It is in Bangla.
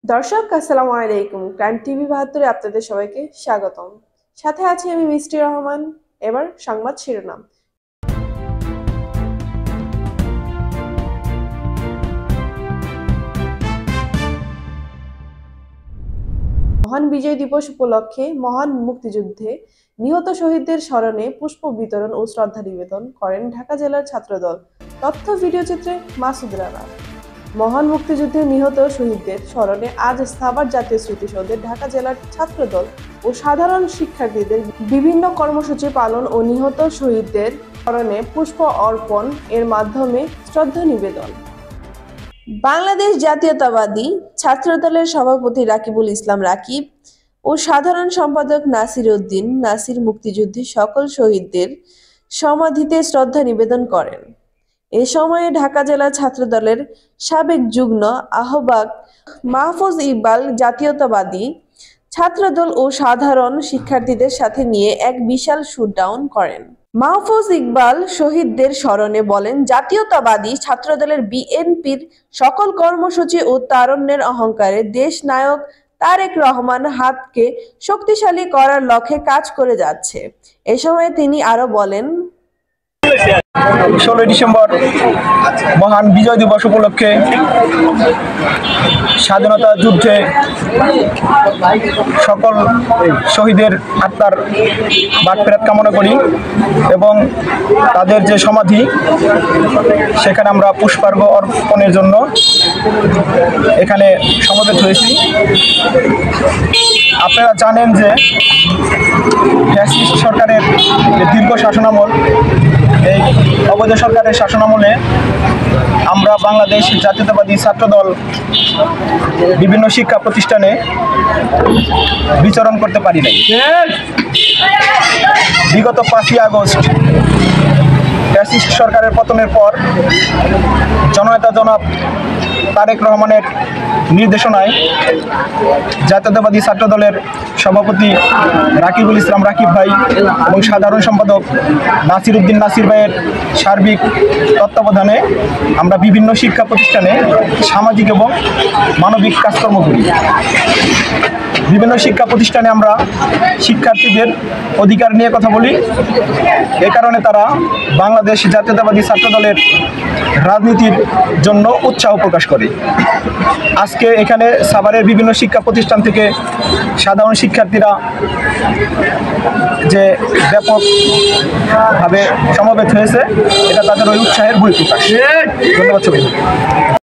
দর্শক আসসালামু আলাইকুম। ক্রাইম টিভি ৭২-এ আপনাদের সবাইকে স্বাগতম। সাথে আছি আমি মিষ্টি রহমান। এবার সংবাদ শিরোনাম। মহান বিজয় দিবস উপলক্ষে মহান মুক্তিযুদ্ধে নিহত শহীদদের স্মরণে পুষ্প বিতরণ ও শ্রদ্ধা নিবেদন করেন ঢাকা জেলার ছাত্রদল। তথ্য ভিডিও চিত্রে মাসুদ রানা। মহান মুক্তিযুদ্ধে নিহত শহীদদের স্মরণে আজ সাভার জাতীয় স্মৃতিসৌধে ঢাকা জেলার ছাত্রদল ও সাধারণ শিক্ষার্থীদের বিভিন্ন কর্মসূচি পালন ও নিহত শহীদদের স্মরণে পুষ্প অর্পণ এর মাধ্যমে শ্রদ্ধা নিবেদন। বাংলাদেশ জাতীয়তাবাদী ছাত্রদলের সভাপতি রাকিবুল ইসলাম রাকিব ও সাধারণ সম্পাদক নাসির উদ্দিন নাসির মুক্তিযুদ্ধে সকল শহীদদের সমাধিতে শ্রদ্ধা নিবেদন করেন। এ সময়ে ঢাকা জেলা ছাত্রদলের সাবেক যুগ্ম আহ্বায়ক মাহফুজ ইকবাল জাতীয়তাবাদী ছাত্রদল ও সাধারণ শিক্ষার্থীদের সাথে নিয়ে এক বিশাল শুটডাউন করেন। মাহফুজ ইকবাল শহীদদের স্মরণে বলেন, জাতীয়তাবাদী ছাত্রদলের বিএনপির সকল কর্মসূচি ও তারুণ্যের অহংকারে দেশ নায়ক তারেক রহমান হাতকে শক্তিশালী করার লক্ষ্যে কাজ করে যাচ্ছে। এ সময় তিনি আরো বলেন, 16 ডিসেম্বর মহান বিজয় দিবস উপলক্ষে স্বাধীনতা যুদ্ধে সকল শহীদের আত্মার মাগফিরাত কামনা করি এবং তাদের যে সমাধি সেখানে আমরা পুষ্পার্ঘ অর্পণের জন্য এখানে সমবেত হয়েছি। আপনারা জানেন যে ফ্যাসিস্ট সরকারের দীর্ঘ শাসনামল, এই অবৈধ সরকারের শাসনামলে আমরা বাংলাদেশ জাতীয়তাবাদী ছাত্রদল বিভিন্ন শিক্ষা প্রতিষ্ঠানে বিচরণ করতে পারি নাই। বিগত 5ই আগস্ট ফ্যাসিস্ট সরকারের পতনের পর জননেতা জনাব তারেক রহমানের নির্দেশনায় জাতীয়তাবাদী ছাত্রদলের সভাপতি রাকিবুল ইসলাম রাকিব ভাই এবং সাধারণ সম্পাদক নাসির উদ্দিন নাসির ভাইয়ের সার্বিক তত্ত্বাবধানে আমরা বিভিন্ন শিক্ষা প্রতিষ্ঠানে সামাজিক এবং মানবিক কাজকর্ম করি। বিভিন্ন শিক্ষা প্রতিষ্ঠানে আমরা শিক্ষার্থীদের অধিকার নিয়ে কথা বলি। এ কারণে তারা বাংলাদেশ জাতীয়তাবাদী ছাত্রদলের রাজনীতির জন্য উৎসাহ প্রকাশ করে। আজকে এখানে সাভারের বিভিন্ন শিক্ষা প্রতিষ্ঠান থেকে সাধারণ শিক্ষার্থীরা যে ব্যাপকভাবে সমবেত হয়েছে, এটা তাদের ওই উৎসাহের বহিঃপ্রকাশ। ধন্যবাদ সবাই।